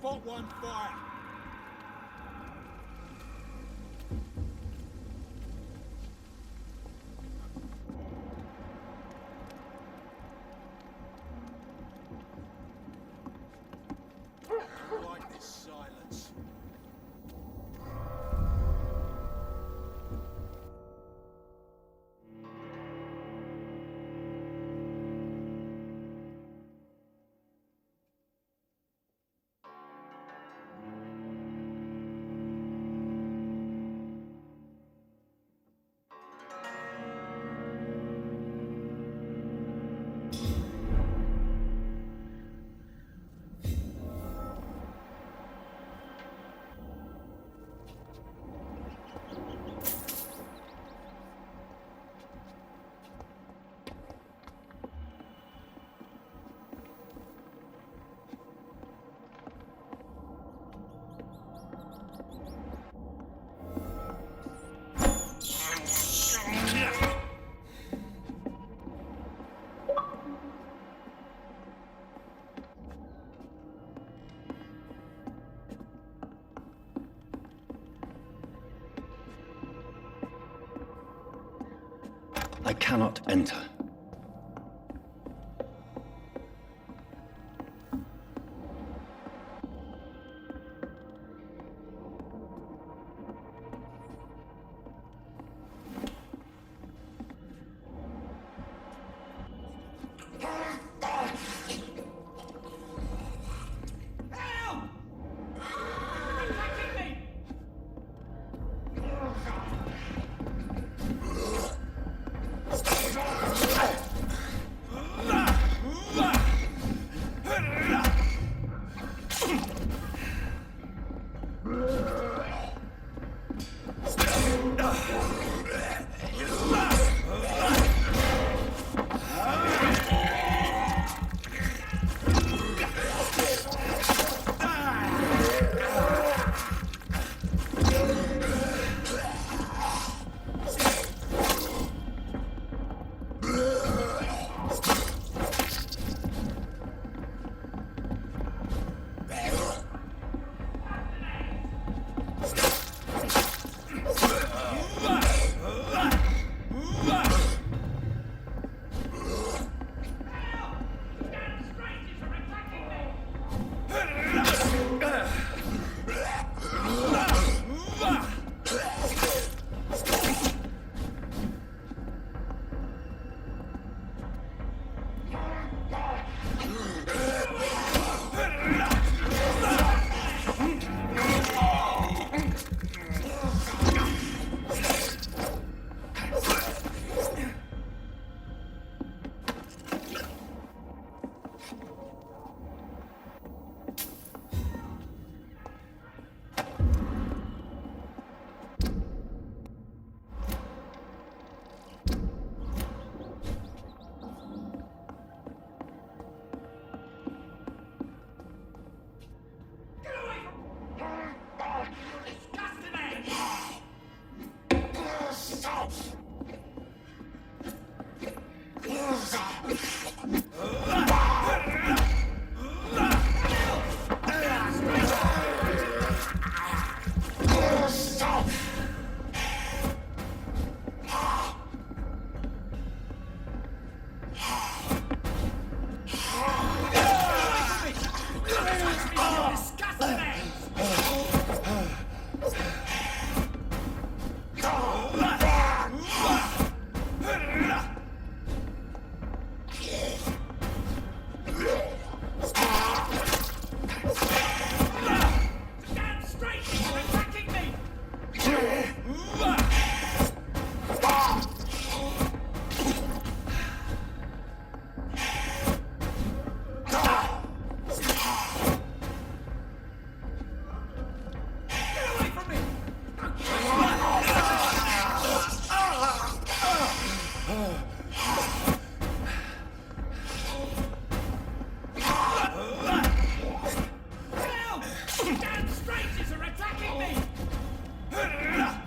spot one fire. I like this silence. I cannot enter. Damn strangers are attacking me!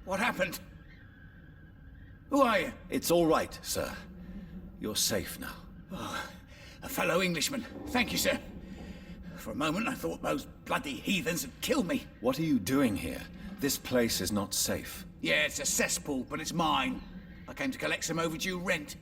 What happened? Who are you? It's all right, sir. You're safe now. Oh, a fellow Englishman. Thank you, sir. For a moment, I thought those bloody heathens had killed me. What are you doing here? This place is not safe. Yeah, it's a cesspool, but it's mine. I came to collect some overdue rent,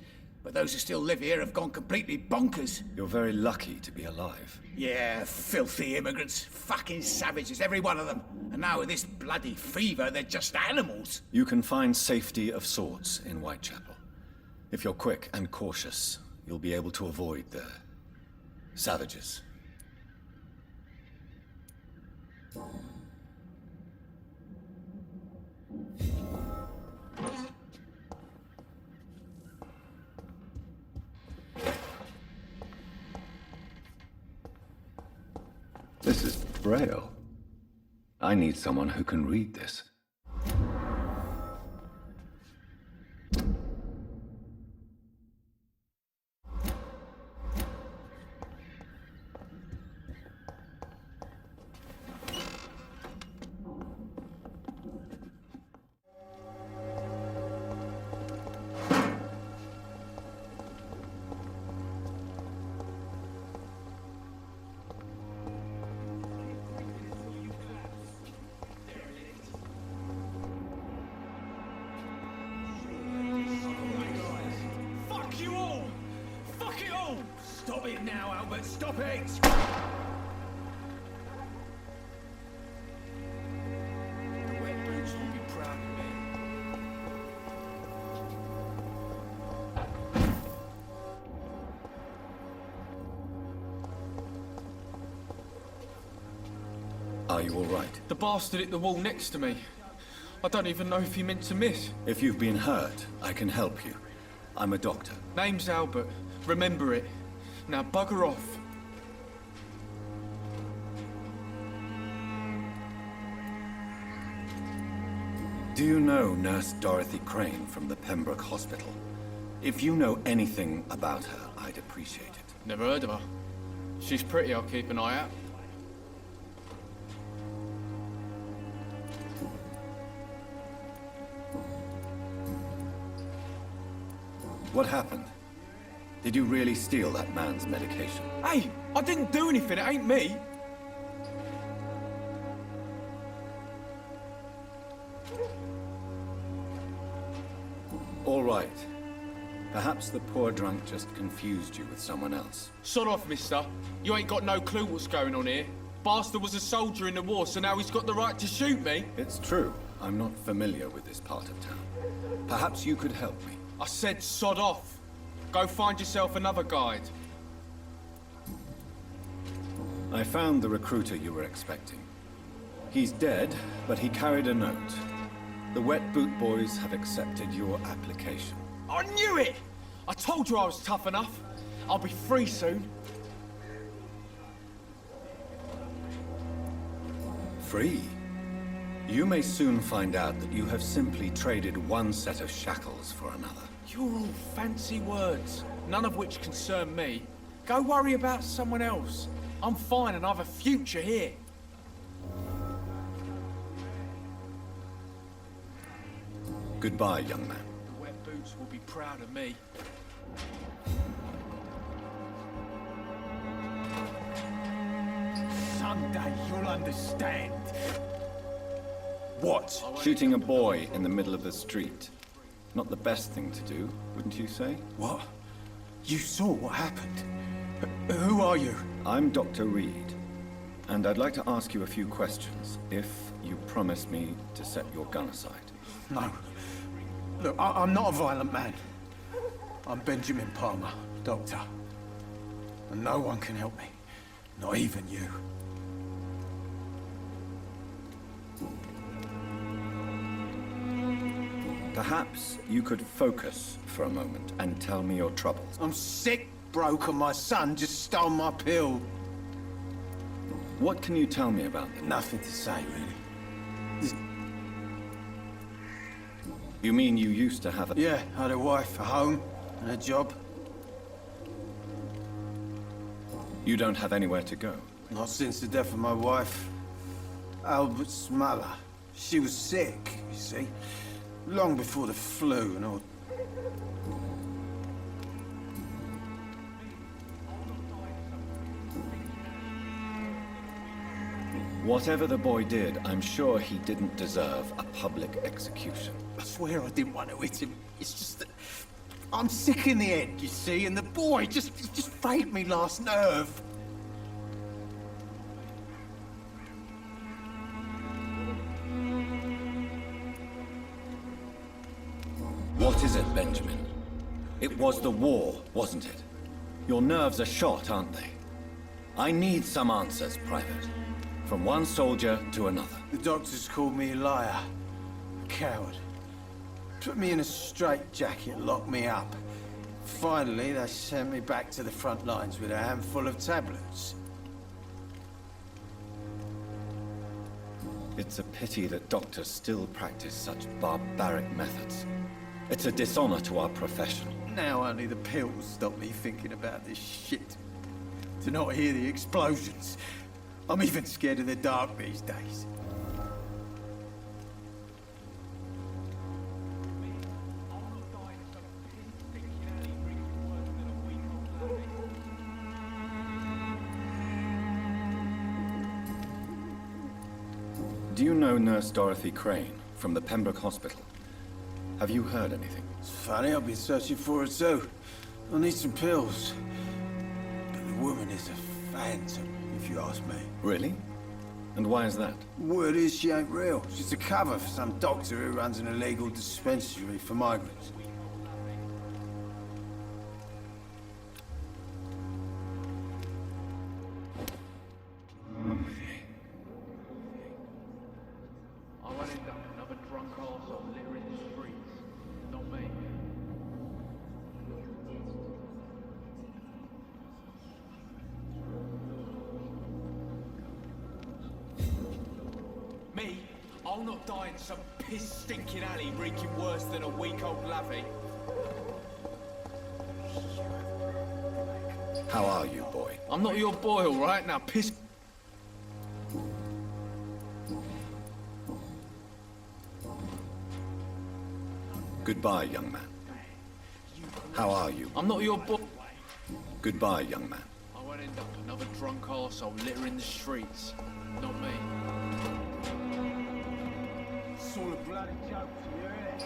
but those who still live here have gone completely bonkers. You're very lucky to be alive. Yeah, filthy immigrants. Fucking savages, every one of them. And now with this bloody fever, they're just animals. You can find safety of sorts in Whitechapel. If you're quick and cautious, you'll be able to avoid the savages. This is Braille. I need someone who can read this. Stop it now, Albert! Stop it! The wet boots will be proud of me. Are you all right? The bastard hit the wall next to me. I don't even know if he meant to miss. If you've been hurt, I can help you. I'm a doctor. Name's Albert. Remember it. Now bugger off. Do you know Nurse Dorothy Crane from the Pembroke Hospital? If you know anything about her, I'd appreciate it. Never heard of her. She's pretty, I'll keep an eye out. What happened? Did you really steal that man's medication? Hey, I didn't do anything, it ain't me. All right. Perhaps the poor drunk just confused you with someone else. Sod off, mister. You ain't got no clue what's going on here. Bastard was a soldier in the war, so now he's got the right to shoot me. It's true. I'm not familiar with this part of town. Perhaps you could help me. I said sod off. Go find yourself another guide. I found the recruiter you were expecting. He's dead, but he carried a note. The Wet Boot Boys have accepted your application. I knew it! I told you I was tough enough. I'll be free soon. Free? You may soon find out that you have simply traded one set of shackles for another. You're all fancy words, none of which concern me. Go worry about someone else. I'm fine and I've a future here. Goodbye, young man. The Wet Boots will be proud of me. Someday you'll understand. What? Shooting a boy in the middle of the street. Not the best thing to do, wouldn't you say? What? You saw what happened? Who are you? I'm Dr. Reed, and I'd like to ask you a few questions, if you promise me to set your gun aside. No. Look, I'm not a violent man. I'm Benjamin Palmer, doctor. And no one can help me. Not even you. Perhaps you could focus for a moment and tell me your troubles. I'm sick, broke, and my son just stole my pill. What can you tell me about them? Nothing to say, really. You mean you used to have a... Yeah, I had a wife, a home, and a job. You don't have anywhere to go? Not since the death of my wife. Albert's mother. She was sick, you see. Long before the flu and all. Whatever the boy did, I'm sure he didn't deserve a public execution. I swear I didn't want to hit him. It's just that I'm sick in the head, you see, and the boy just failed me last nerve. What is it, Benjamin? It was the war, wasn't it? Your nerves are shot, aren't they? I need some answers, Private. From one soldier to another. The doctors called me a liar, a coward. Put me in a straitjacket and locked me up. Finally, they sent me back to the front lines with a handful of tablets. It's a pity that doctors still practice such barbaric methods. It's a dishonor to our profession. Now only the pills stop me thinking about this shit. To not hear the explosions. I'm even scared of the dark these days. Do you know Nurse Dorothy Crane from the Pembroke Hospital? Have you heard anything? It's funny, I've been searching for her too. I need some pills. But the woman is a phantom, if you ask me. Really? And why is that? Word is she ain't real. She's a cover for some doctor who runs an illegal dispensary for migrants. I won't end up another drunk arsehole littering the streets. Not me. Me? I'll not die in some piss-stinking alley reeking worse than a week-old lavvy. How are you, boy? I'm not your boy, all right? Now piss... Goodbye, young man. How are you? I'm not your boy. Goodbye, young man. I won't end up another drunk arsehole littering the streets. Not me. It's all a bloody joke to you, innit?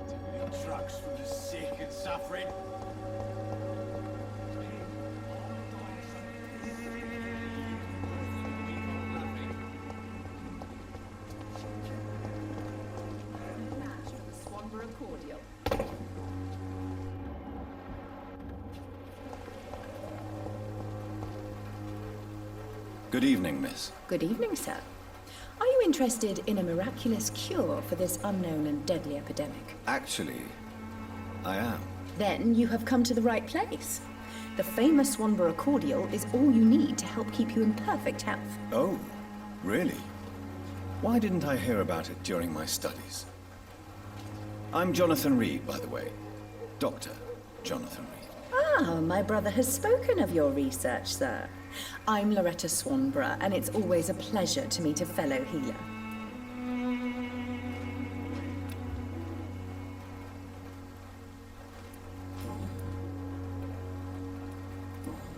Stealing drugs from the sick and suffering. Good evening, miss. Good evening, sir. Are you interested in a miraculous cure for this unknown and deadly epidemic? Actually, I am. Then you have come to the right place. The famous Swanborough cordial is all you need to help keep you in perfect health. Oh, really? Why didn't I hear about it during my studies? I'm Jonathan Reed, by the way. Dr. Jonathan Reed. Ah, my brother has spoken of your research, sir. I'm Loretta Swanborough, and it's always a pleasure to meet a fellow healer.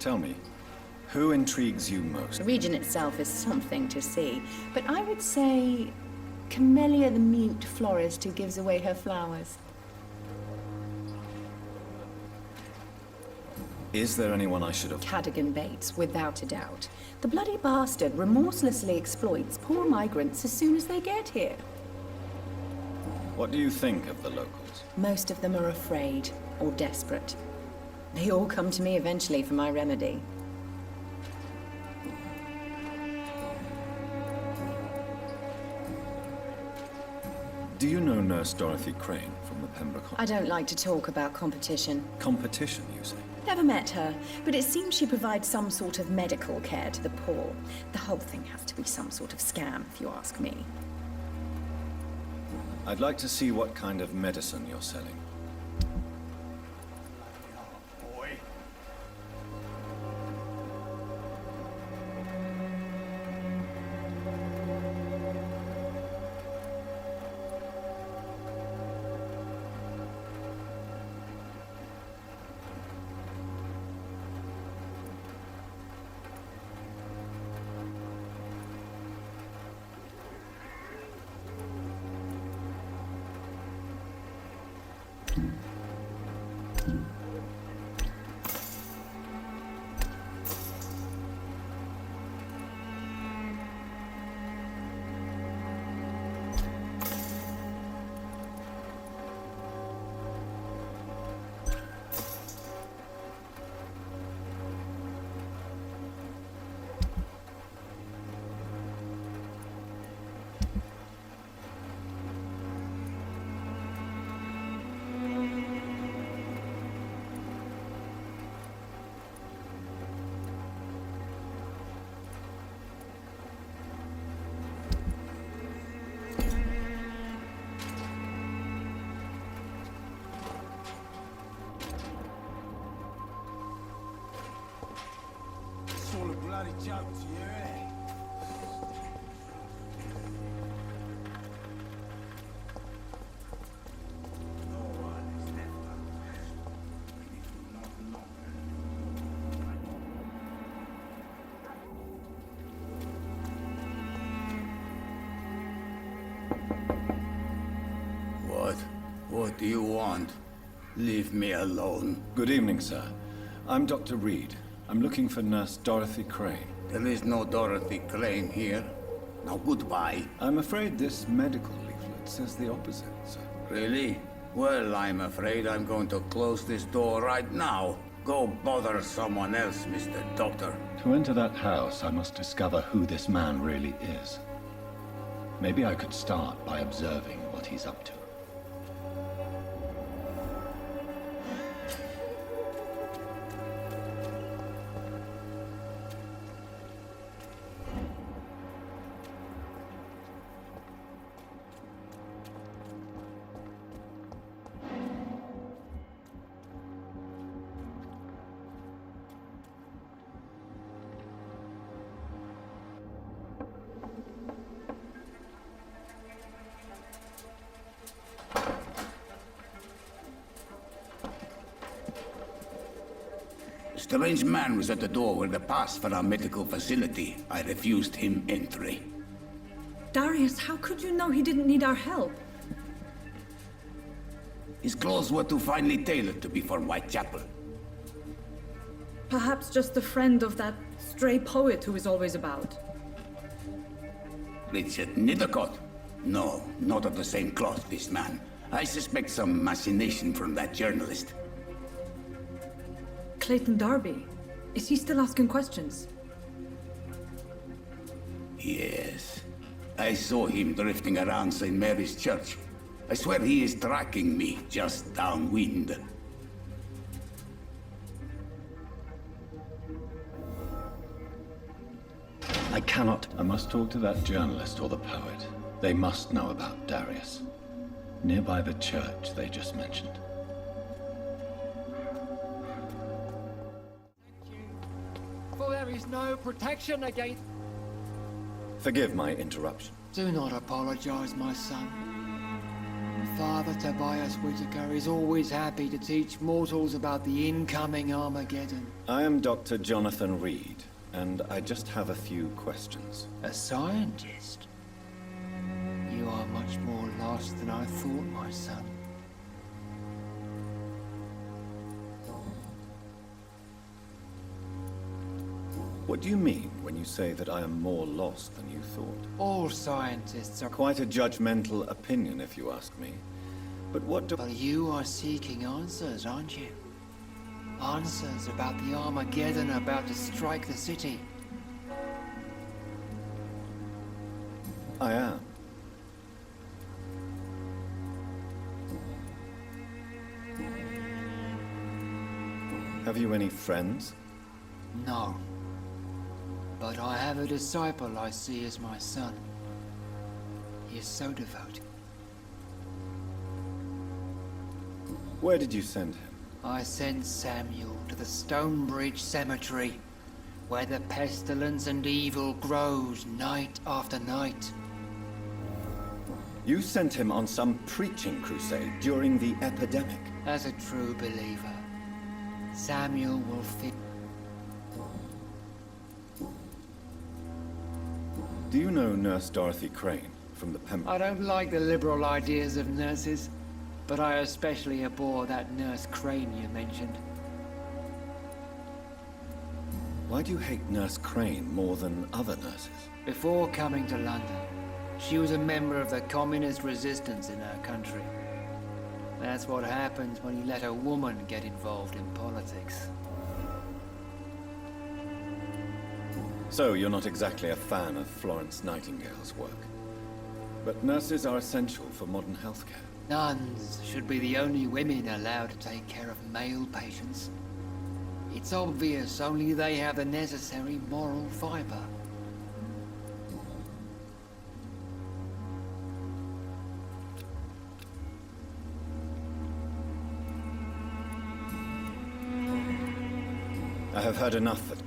Tell me, who intrigues you most? The region itself is something to see, but I would say Camellia the mute florist who gives away her flowers. Is there anyone I should have... Cadogan Bates, without a doubt. The bloody bastard remorselessly exploits poor migrants as soon as they get here. What do you think of the locals? Most of them are afraid or desperate. They all come to me eventually for my remedy. Do you know Nurse Dorothy Crane from the Pembroke I Hospital? don't like to talk about competition. Competition, you say? Never met her, but it seems she provides some sort of medical care to the poor. The whole thing has to be some sort of scam, if you ask me. I'd like to see what kind of medicine you're selling. It's all a bloody joke to you, eh? What do you want? Leave me alone. Good evening, sir. I'm Dr. Reed. I'm looking for Nurse Dorothy Crane. There is no Dorothy Crane here. Now goodbye. I'm afraid this medical leaflet says the opposite, sir. Really? Well, I'm afraid I'm going to close this door right now. Go bother someone else, Mr. Doctor. To enter that house, I must discover who this man really is. Maybe I could start by observing what he's up to. A strange man was at the door with a pass for our medical facility. I refused him entry. Darius, how could you know he didn't need our help? His clothes were too finely tailored to be for Whitechapel. Perhaps just a friend of that stray poet who is always about. Richard Nethercott? No, not of the same cloth, this man. I suspect some machination from that journalist. Clayton Darby. Is he still asking questions? Yes. I saw him drifting around St. Mary's Church. I swear he is tracking me just downwind. I cannot. I must talk to that journalist or the poet. They must know about Darius. Nearby the church they just mentioned. For there is no protection against... Forgive my interruption. Do not apologize, my son. Father Tobias Whitaker is always happy to teach mortals about the incoming Armageddon. I am Dr. Jonathan Reed, and I just have a few questions. A scientist? You are much more lost than I thought, my son. What do you mean when you say that I am more lost than you thought? All scientists are... Quite a judgmental opinion, if you ask me. But what do... But you are seeking answers, aren't you? Answers about the Armageddon about to strike the city. I am. Have you any friends? No. But I have a disciple I see as my son. He is so devout. Where did you send him? I sent Samuel to the Stonebridge Cemetery, where the pestilence and evil grows night after night. You sent him on some preaching crusade during the epidemic. As a true believer, Samuel will fit. Do you know Nurse Dorothy Crane from the I don't like the liberal ideas of nurses, but I especially abhor that Nurse Crane you mentioned. Why do you hate Nurse Crane more than other nurses? Before coming to London, she was a member of the communist resistance in her country. That's what happens when you let a woman get involved in politics. So you're not exactly a fan of Florence Nightingale's work. But nurses are essential for modern healthcare. Nuns should be the only women allowed to take care of male patients. It's obvious only they have the necessary moral fiber. I have heard enough that...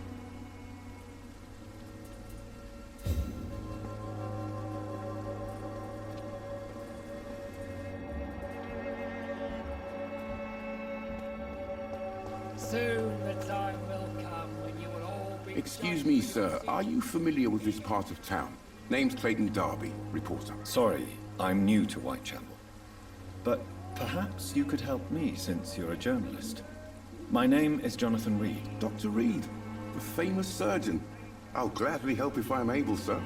Soon the time will come when you will all be... Excuse me, sir. Are you familiar with this part of town? Name's Clayton Darby, reporter. Sorry, I'm new to Whitechapel. But perhaps you could help me since you're a journalist. My name is Jonathan Reed. Dr. Reed, the famous surgeon. I'll gladly help if I'm able, sir.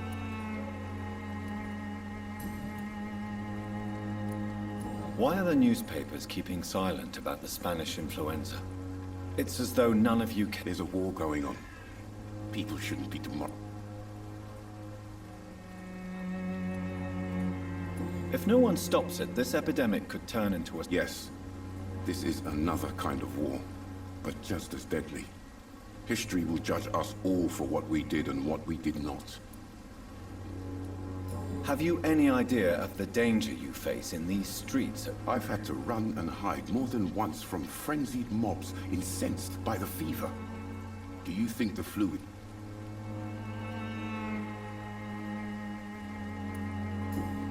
Why are the newspapers keeping silent about the Spanish influenza? It's as though none of you can... There's a war going on. People shouldn't be tomorrow. If no one stops it, this epidemic could turn into a... Yes, this is another kind of war, but just as deadly. History will judge us all for what we did and what we did not. Have you any idea of the danger you face in these streets? I've had to run and hide more than once from frenzied mobs incensed by the fever. Do you think the fluid...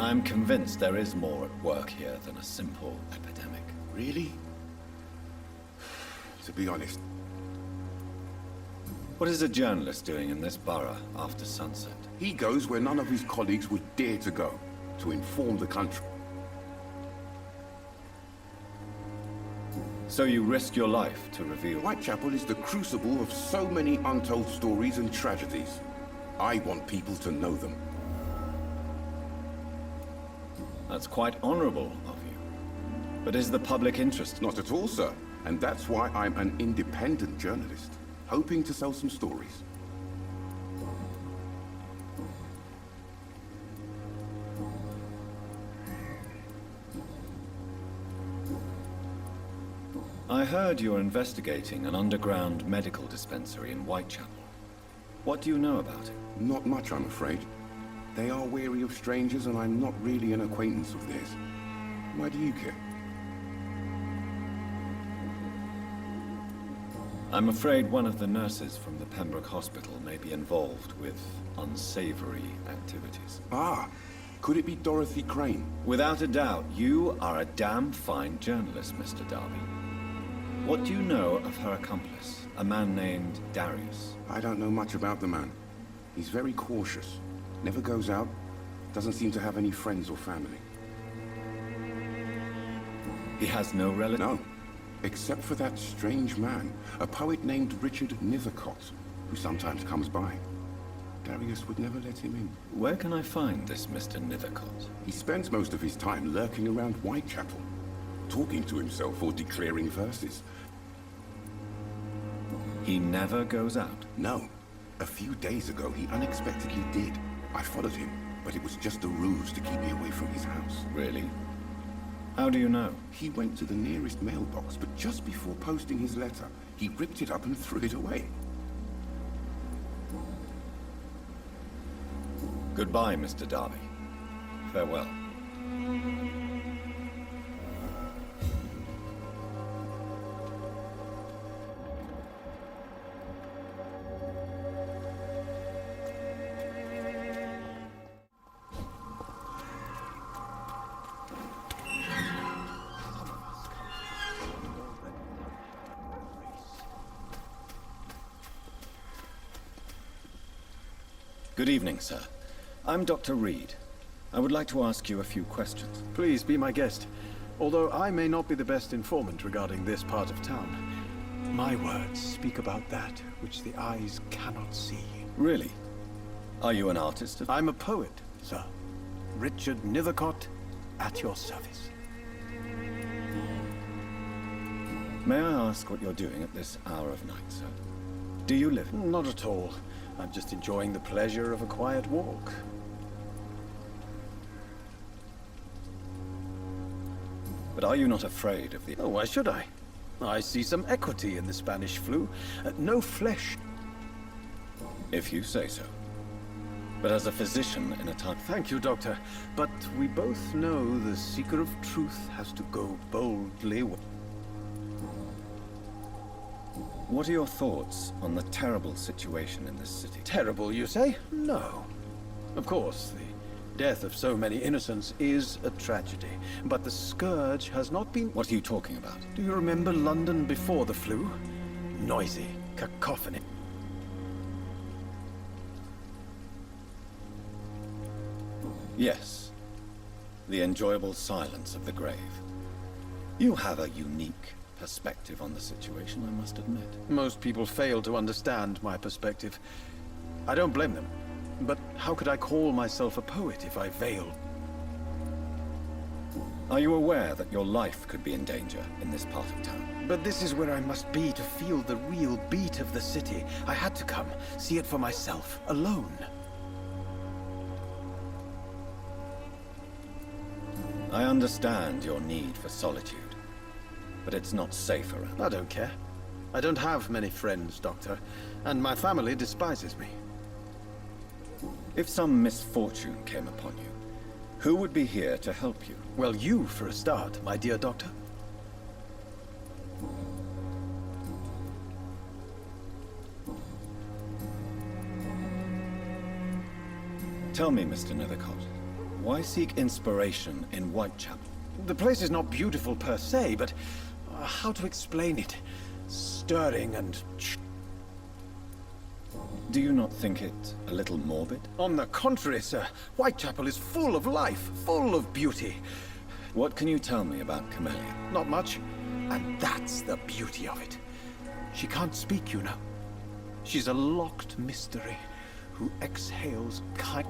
I'm convinced there is more at work here than a simple epidemic. Really? To be honest, What is a journalist doing in this borough after sunset? he goes where none of his colleagues would dare to go, to inform the country. So you risk your life to reveal... Whitechapel is the crucible of so many untold stories and tragedies. I want people to know them. That's quite honorable of you. But is the public interest... Not at all, sir. And that's why I'm an independent journalist, hoping to sell some stories. I heard you're investigating an underground medical dispensary in Whitechapel. What do you know about it? Not much, I'm afraid. They are wary of strangers, and I'm not really an acquaintance of theirs. Why do you care? I'm afraid one of the nurses from the Pembroke Hospital may be involved with unsavory activities. Ah, could it be Dorothy Crane? Without a doubt, you are a damn fine journalist, Mr. Darby. What do you know of her accomplice, a man named Darius? I don't know much about the man. He's very cautious. Never goes out. Doesn't seem to have any friends or family. He has no relative? No. Except for that strange man, a poet named Richard Nethercott, who sometimes comes by. Darius would never let him in. Where can I find this Mr. Nethercott? He spends most of his time lurking around Whitechapel, talking to himself or declaring verses. He never goes out? No. A few days ago, he unexpectedly did. I followed him, but it was just a ruse to keep me away from his house. Really? How do you know? He went to the nearest mailbox, but just before posting his letter, He ripped it up and threw it away. Goodbye, Mr. Darby. Farewell. Good evening, sir. I'm Dr. Reed. I would like to ask you a few questions. Please be my guest. Although I may not be the best informant regarding this part of town, my words speak about that which the eyes cannot see. Really? Are you an artist? I'm a poet, sir. Richard Nethercott, at your service. May I ask what you're doing at this hour of night, sir? Do you live? Not at all. I'm just enjoying the pleasure of a quiet walk. But are you not afraid of the... Oh, why should I? I see some equity in the Spanish flu. No flesh. If you say so. But as a physician in a time... Thank you, Doctor. But we both know the seeker of truth has to go boldly. What are your thoughts on the terrible situation in this city? Terrible, you say? No. Of course, the death of so many innocents is a tragedy. But the scourge has not been... What are you talking about? Do you remember London before the flu? Noisy, cacophony. Yes. The enjoyable silence of the grave. You have a unique perspective on the situation, I must admit. Most people fail to understand my perspective. I don't blame them. But how could I call myself a poet if I veiled? Are you aware that your life could be in danger in this part of town? But this is where I must be to feel the real beat of the city. I had to come, see it for myself, alone. I understand your need for solitude. But it's not safe around. I don't care. I don't have many friends, Doctor, and my family despises me. If some misfortune came upon you, who would be here to help you? Well, you for a start, my dear Doctor. Tell me, Mr. Nethercott, why seek inspiration in Whitechapel? The place is not beautiful per se, but how to explain it? Stirring and... Do you not think it a little morbid? On the contrary, sir. Whitechapel is full of life, full of beauty. What can you tell me about Camellia? Not much. And that's the beauty of it. She can't speak, you know. She's a locked mystery who exhales kind...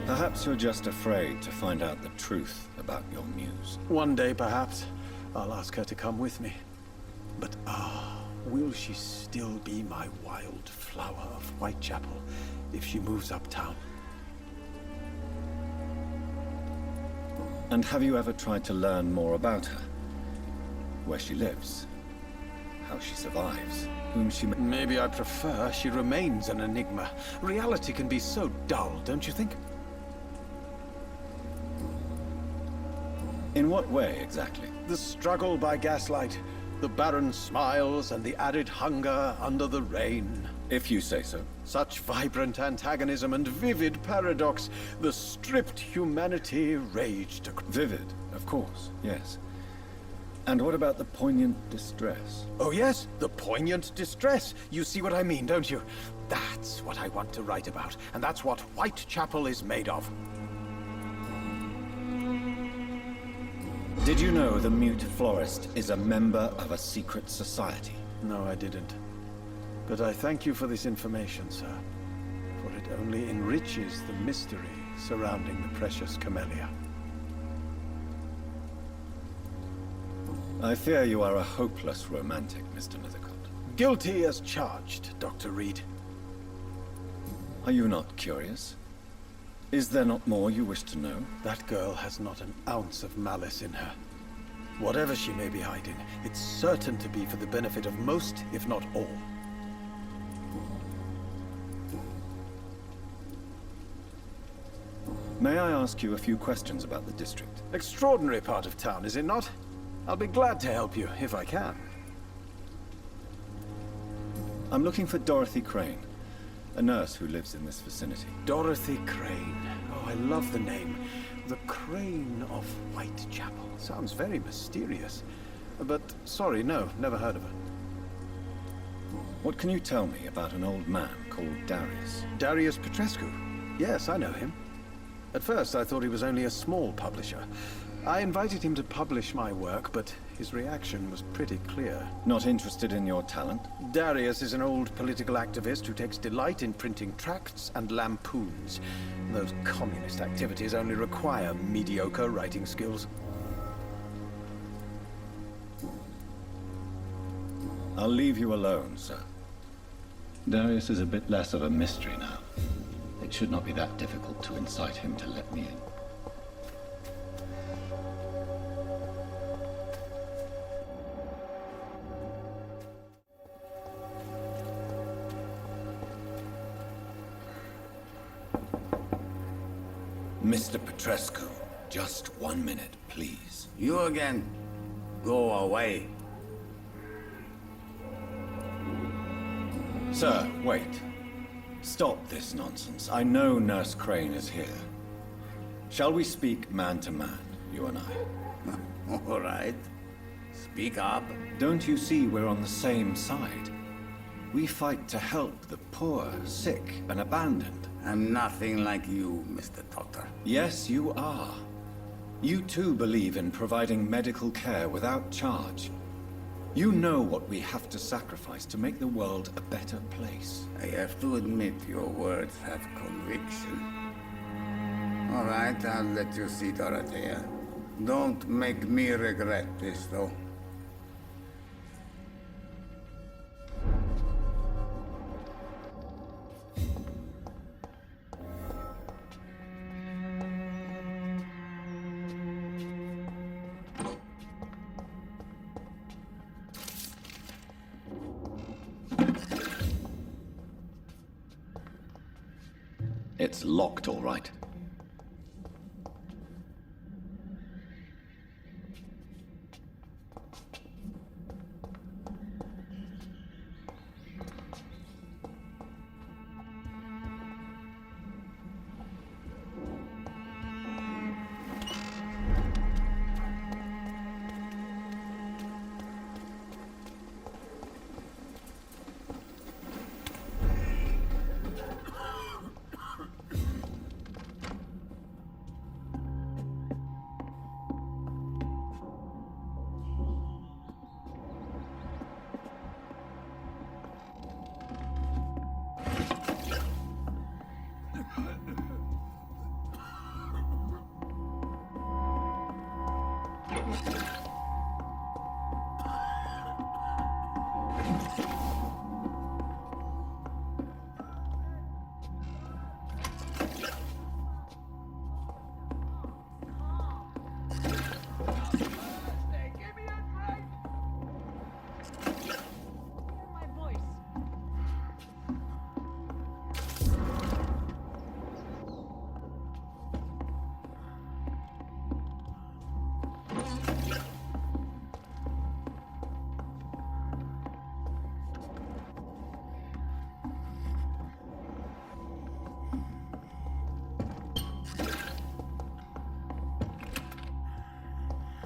Perhaps you're just afraid to find out the truth about your muse. One day, perhaps, I'll ask her to come with me. But will she still be my wild flower of Whitechapel if she moves uptown? And have you ever tried to learn more about her? Where she lives? How she survives? Whom she... Maybe I prefer she remains an enigma. Reality can be so dull, don't you think? In what way, exactly? The struggle by gaslight, the barren smiles and the added hunger under the rain. If you say so. Such vibrant antagonism and vivid paradox, the stripped humanity raged across. Vivid, of course, yes. And what about the poignant distress? Oh yes, the poignant distress. You see what I mean, don't you? That's what I want to write about, and that's what Whitechapel is made of. Did you know the mute florist is a member of a secret society? No, I didn't. But I thank you for this information, sir. For it only enriches the mystery surrounding the precious camellia. I fear you are a hopeless romantic, Mr. Nethercott. Guilty as charged, Dr. Reed. Are you not curious? Is there not more you wish to know? That girl has not an ounce of malice in her. Whatever she may be hiding, it's certain to be for the benefit of most, if not all. May I ask you a few questions about the district? Extraordinary part of town, is it not? I'll be glad to help you, if I can. I'm looking for Dorothy Crane, a nurse who lives in this vicinity. Dorothy Crane. Oh, I love the name. The Crane of Whitechapel. Sounds very mysterious. But, sorry, no, never heard of her. What can you tell me about an old man called Darius? Darius Petrescu. Yes, I know him. At first, I thought he was only a small publisher. I invited him to publish my work, but his reaction was pretty clear. Not interested in your talent? Darius is an old political activist who takes delight in printing tracts and lampoons. Those communist activities only require mediocre writing skills. I'll leave you alone, sir. Darius is a bit less of a mystery now. It should not be that difficult to incite him to let me in. Mr. Petrescu, just 1 minute, please. You again. Go away. Sir, wait. Stop this nonsense. I know Nurse Crane is here. Shall we speak man to man, you and I? All right. Speak up. Don't you see we're on the same side? We fight to help the poor, sick, and abandoned. I'm nothing like you, Mr. Doctor. Yes, you are. You too believe in providing medical care without charge. You know what we have to sacrifice to make the world a better place. I have to admit your words have conviction. All right, I'll let you see Dorothea. Don't make me regret this, though. It's locked, all right.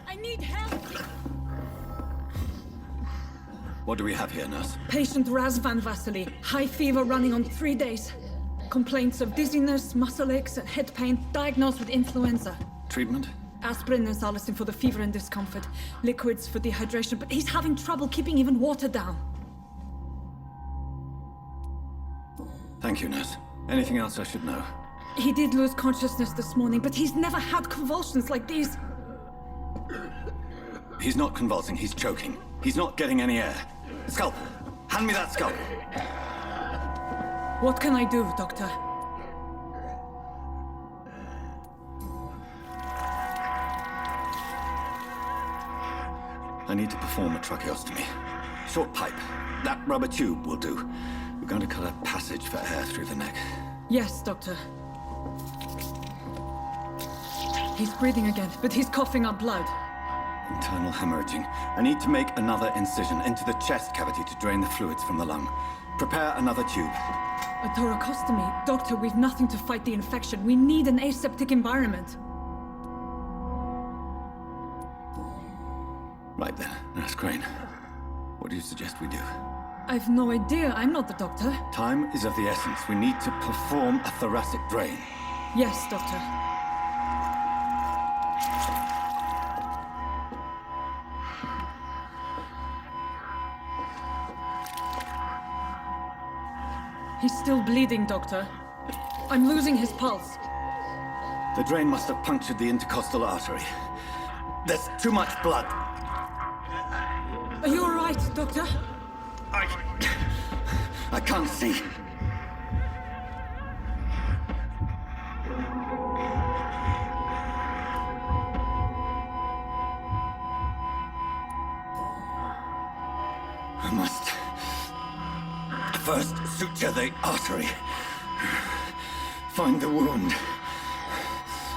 I need help! What do we have here, nurse? Patient Razvan Vasily. High fever running on 3 days. Complaints of dizziness, muscle aches, and head pain. Diagnosed with influenza. Treatment? Aspirin and salicin for the fever and discomfort. Liquids for dehydration, but he's having trouble keeping even water down. Thank you, nurse. Anything else I should know? He did lose consciousness this morning, but he's never had convulsions like these. He's not convulsing, he's choking. He's not getting any air. Scalpel! Hand me that scalpel! What can I do, Doctor? I need to perform a tracheostomy. Short pipe. That rubber tube will do. We're going to cut a passage for air through the neck. Yes, Doctor. He's breathing again, but he's coughing up blood. Internal hemorrhaging. I need to make another incision into the chest cavity to drain the fluids from the lung. Prepare another tube. A thoracostomy? Doctor, we've nothing to fight the infection. We need an aseptic environment. Right then, Nurse Crane. What do you suggest we do? I've no idea. I'm not the doctor. Time is of the essence. We need to perform a thoracic drain. Yes, Doctor. He's still bleeding, Doctor. I'm losing his pulse. The drain must have punctured the intercostal artery. There's too much blood. Are you all right, Doctor? I can't see. I must first suture the artery. Find the wound.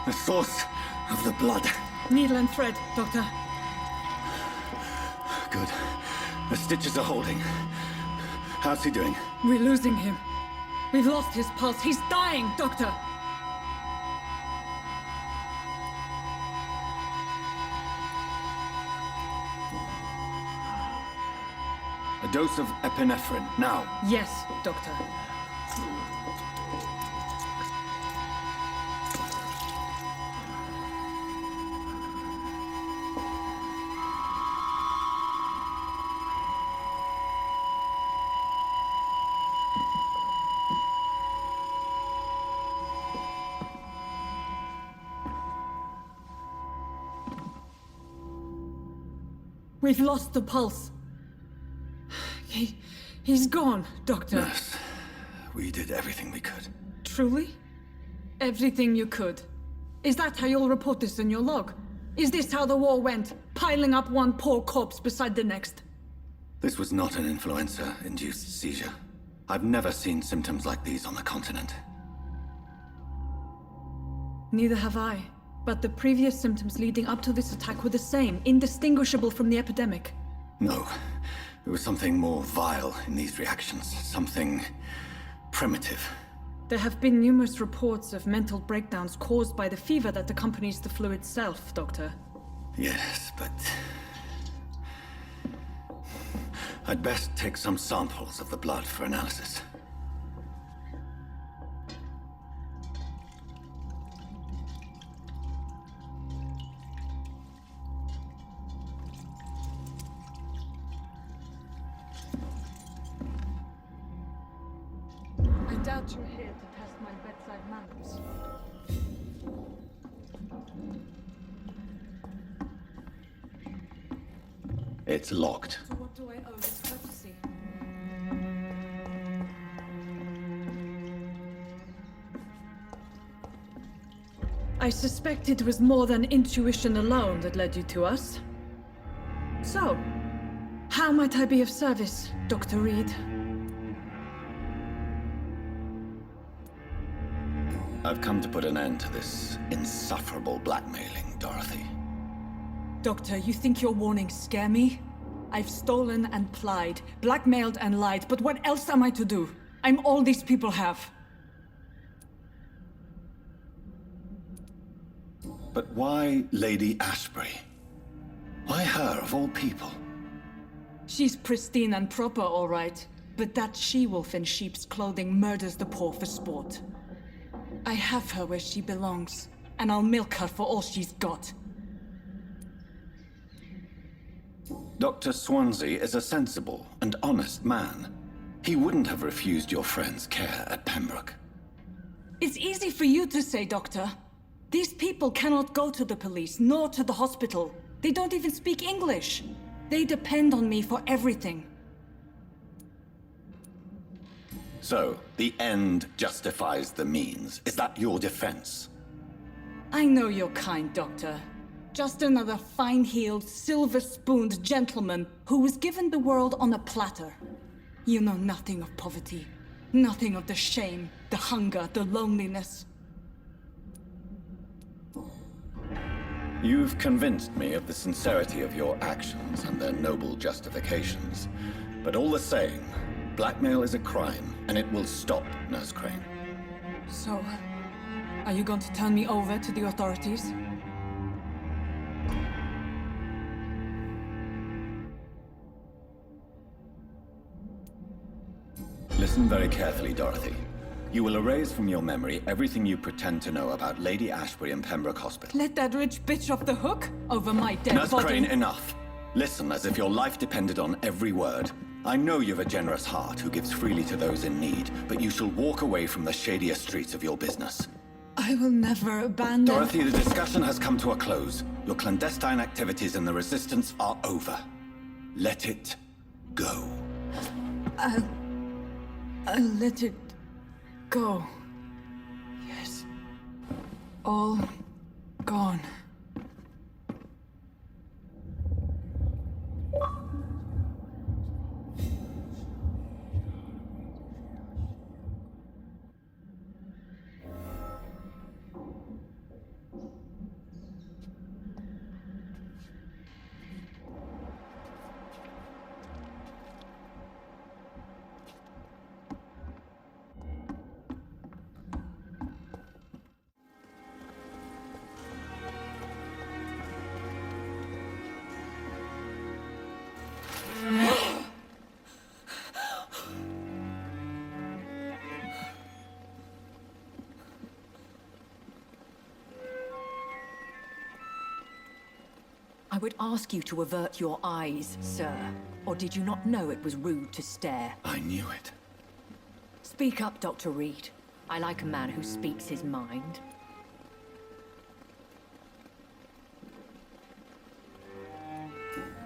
The source of the blood. Needle and thread, Doctor. Good. The stitches are holding. How's he doing? We're losing him. We've lost his pulse. He's dying, Doctor. A dose of epinephrine, now. Yes, Doctor. We've lost the pulse. He's gone, Doctor. Nurse, we did everything we could. Truly? Everything you could. Is that how you'll report this in your log? Is this how the war went? Piling up one poor corpse beside the next? This was not an influenza-induced seizure. I've never seen symptoms like these on the continent. Neither have I. But the previous symptoms leading up to this attack were the same, indistinguishable from the epidemic. No. There was something more vile in these reactions. Something primitive. There have been numerous reports of mental breakdowns caused by the fever that accompanies the flu itself, Doctor. Yes, but... I'd best take some samples of the blood for analysis. I doubt you're here to test my bedside manners. It's locked. So what do I owe this courtesy? I suspect it was more than intuition alone that led you to us. So, how might I be of service, Dr. Reed? I've come to put an end to this insufferable blackmailing, Dorothy. Doctor, you think your warnings scare me? I've stolen and plied, blackmailed and lied, but what else am I to do? I'm all these people have. But why Lady Ashbury? Why her, of all people? She's pristine and proper, all right. But that she-wolf in sheep's clothing murders the poor for sport. I have her where she belongs, and I'll milk her for all she's got. Dr. Swansea is a sensible and honest man. He wouldn't have refused your friend's care at Pembroke. It's easy for you to say, Doctor. These people cannot go to the police, nor to the hospital. They don't even speak English. They depend on me for everything. So, the end justifies the means. Is that your defense? I know you're kind, Doctor. Just another fine-heeled, silver-spooned gentleman who was given the world on a platter. You know nothing of poverty, nothing of the shame, the hunger, the loneliness. You've convinced me of the sincerity of your actions and their noble justifications. But all the same, blackmail is a crime, and it will stop, Nurse Crane. So, are you going to turn me over to the authorities? Listen very carefully, Dorothy. You will erase from your memory everything you pretend to know about Lady Ashbury and Pembroke Hospital. Let that rich bitch off the hook over my dead Nurse body. Crane, enough. Listen as if your life depended on every word. I know you've a generous heart who gives freely to those in need, but you shall walk away from the shadier streets of your business. I will never abandon... Dorothy, the discussion has come to a close. Your clandestine activities in the Resistance are over. Let it go. I'll let it go. Yes. All gone. I would ask you to avert your eyes, sir. Or did you not know it was rude to stare? I knew it. Speak up, Dr. Reed. I like a man who speaks his mind.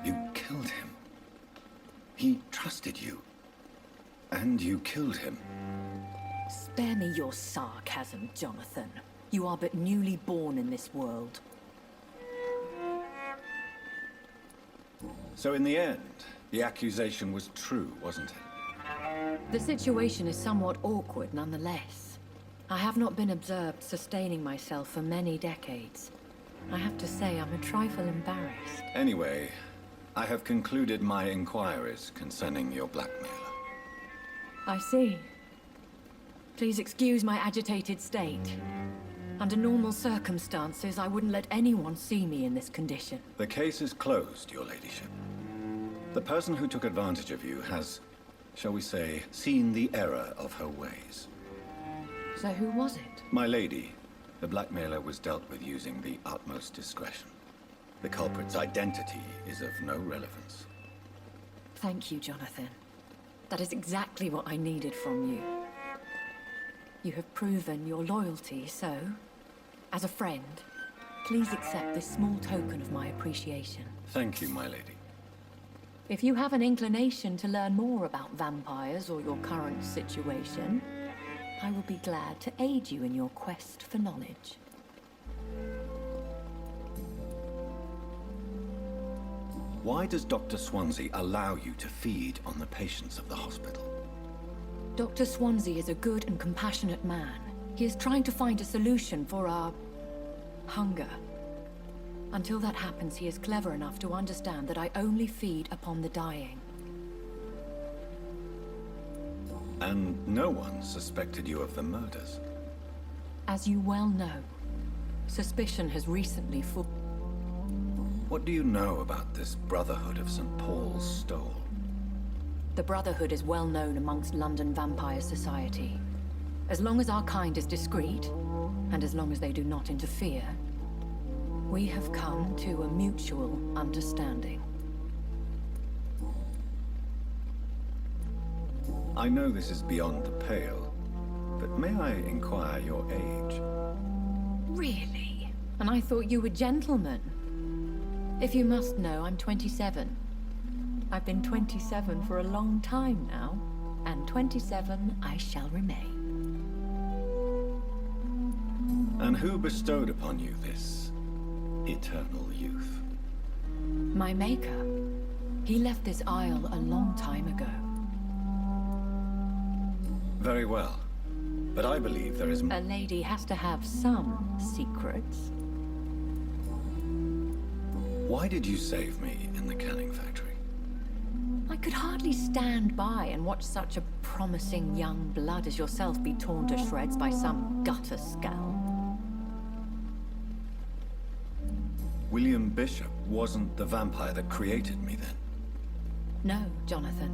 You killed him. He trusted you. And you killed him. Spare me your sarcasm, Jonathan. You are but newly born in this world. So in the end, the accusation was true, wasn't it? The situation is somewhat awkward nonetheless. I have not been observed sustaining myself for many decades. I have to say I'm a trifle embarrassed. Anyway, I have concluded my inquiries concerning your blackmailer. I see. Please excuse my agitated state. Under normal circumstances, I wouldn't let anyone see me in this condition. The case is closed, your ladyship. The person who took advantage of you has, shall we say, seen the error of her ways. So who was it? My lady, the blackmailer was dealt with using the utmost discretion. The culprit's identity is of no relevance. Thank you, Jonathan. That is exactly what I needed from you. You have proven your loyalty, so, as a friend, please accept this small token of my appreciation. Thank you, my lady. If you have an inclination to learn more about vampires or your current situation, I will be glad to aid you in your quest for knowledge. Why does Dr. Swansea allow you to feed on the patients of the hospital? Dr. Swansea is a good and compassionate man. He is trying to find a solution for our hunger. Until that happens, he is clever enough to understand that I only feed upon the dying. And no one suspected you of the murders. As you well know, suspicion has recently What do you know about this Brotherhood of St. Paul's Stole? The Brotherhood is well known amongst London vampire society. As long as our kind is discreet, and as long as they do not interfere, we have come to a mutual understanding. I know this is beyond the pale, but may I inquire your age? Really? And I thought you were gentlemen. If you must know, I'm 27. I've been 27 for a long time now, and 27 I shall remain. And who bestowed upon you this eternal youth. My maker. He left this isle a long time ago. Very well. But I believe there is... A lady has to have some secrets. Why did you save me in the canning factory? I could hardly stand by and watch such a promising young blood as yourself be torn to shreds by some gutter skull. William Bishop wasn't the vampire that created me then. No, Jonathan.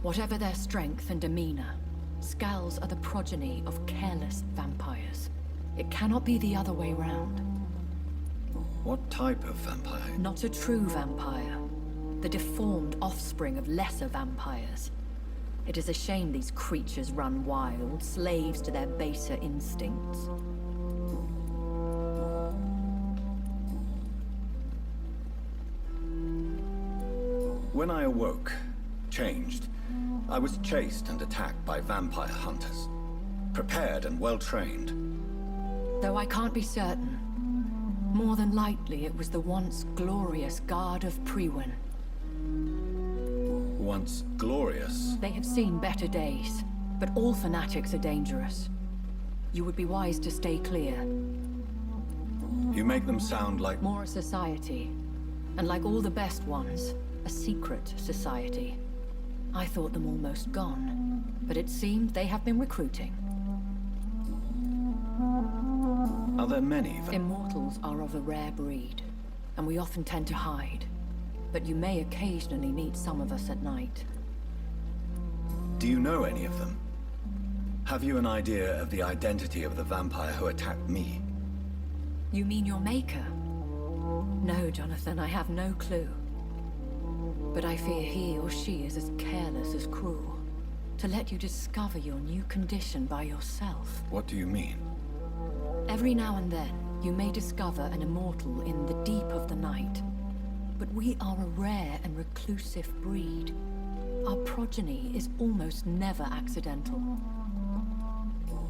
Whatever their strength and demeanor, skulls are the progeny of careless vampires. It cannot be the other way round. What type of vampire? Not a true vampire. The deformed offspring of lesser vampires. It is a shame these creatures run wild, slaves to their baser instincts. When I awoke, changed, I was chased and attacked by vampire hunters. Prepared and well-trained. Though I can't be certain. More than likely, it was the once glorious Guard of Priwen. Once glorious? They have seen better days, but all fanatics are dangerous. You would be wise to stay clear. You make them sound like... More a society. And like all the best ones, a secret society. I thought them almost gone, but it seemed they have been recruiting. Are there many? Immortals are of a rare breed, and we often tend to hide. But you may occasionally meet some of us at night. Do you know any of them? Have you an idea of the identity of the vampire who attacked me? You mean your maker? No, Jonathan, I have no clue. But I fear he or she is as careless as cruel. To let you discover your new condition by yourself. What do you mean? Every now and then, you may discover an immortal in the deep of the night. But we are a rare and reclusive breed. Our progeny is almost never accidental.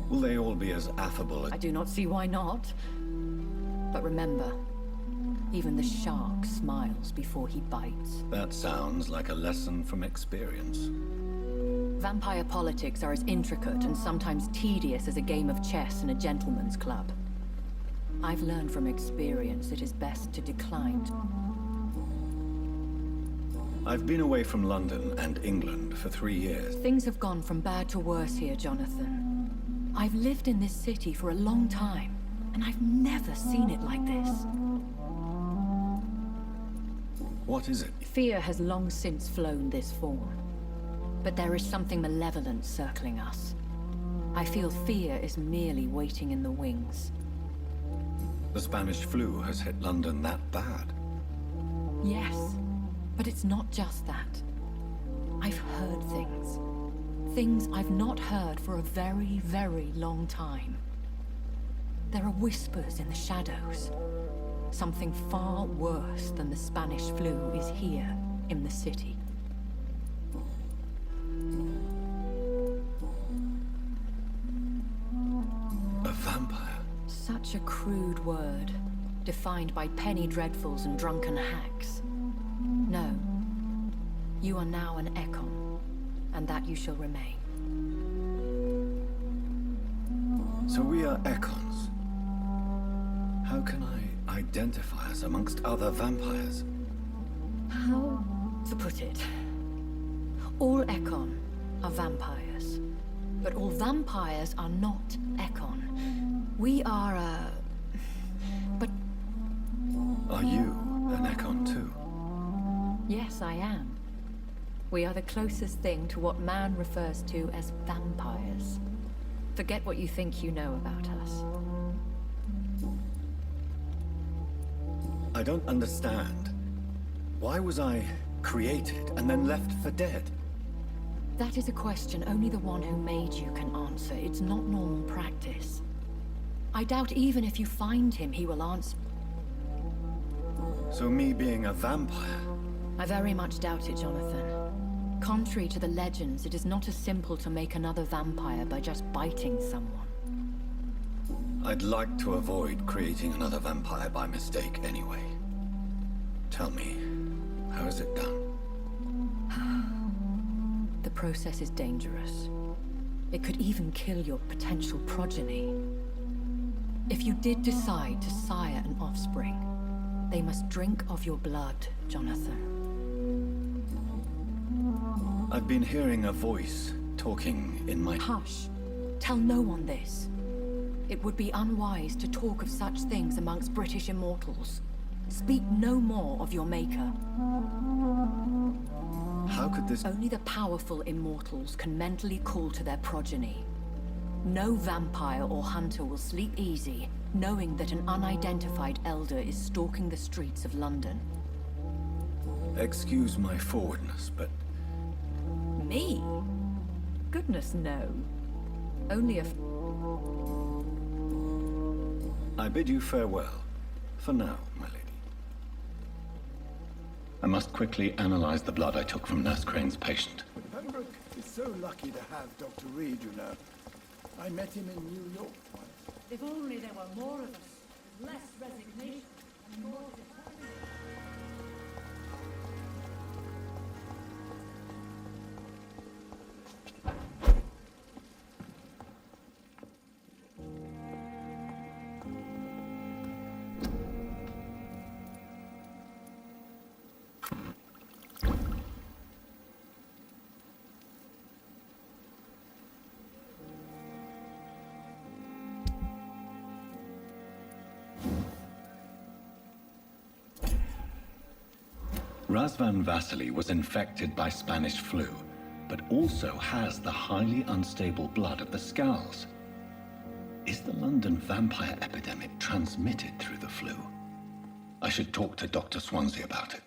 Will they all be as affable as... I do not see why not. But remember, even the shark smiles before he bites. That sounds like a lesson from experience. Vampire politics are as intricate and sometimes tedious as a game of chess in a gentleman's club. I've learned from experience it is best to decline. I've been away from London and England for 3 years. Things have gone from bad to worse here, Jonathan. I've lived in this city for a long time, and I've never seen it like this. What is it? Fear has long since flown this form. But there is something malevolent circling us. I feel fear is merely waiting in the wings. The Spanish flu has hit London that bad. Yes, but it's not just that. I've heard things. Things I've not heard for a very, very long time. There are whispers in the shadows. Something far worse than the Spanish flu is here in the city. A vampire? Such a crude word, defined by penny dreadfuls and drunken hacks. No. You are now an Ekon, and that you shall remain. So we are Ekons. How can I identify us amongst other vampires? How to put it? All Ekon are vampires. But all vampires are not Ekon. We are but... Are you an Ekon too? Yes, I am. We are the closest thing to what man refers to as vampires. Forget what you think you know about us. I don't understand. Why was I created and then left for dead? That is a question only the one who made you can answer. It's not normal practice. I doubt even if you find him, he will answer. So me being a vampire? I very much doubt it, Jonathan. Contrary to the legends, it is not as simple to make another vampire by just biting someone. I'd like to avoid creating another vampire by mistake anyway. Tell me, how is it done? The process is dangerous. It could even kill your potential progeny. If you did decide to sire an offspring, they must drink of your blood, Jonathan. I've been hearing a voice talking in my... Hush. Tell no one this. It would be unwise to talk of such things amongst British immortals. Speak no more of your maker. How could this... Only the powerful immortals can mentally call to their progeny. No vampire or hunter will sleep easy, knowing that an unidentified elder is stalking the streets of London. Excuse my forwardness, but... Me? Goodness, no. Only a... I bid you farewell. For now, my lady. I must quickly analyze the blood I took from Nurse Crane's patient. Pembroke is so lucky to have Dr. Reed, you know. I met him in New York once. If only there were more of us, with less resignation and more determination. Razvan Vasily was infected by Spanish flu, but also has the highly unstable blood of the Scows. Is the London vampire epidemic transmitted through the flu? I should talk to Dr. Swansea about it.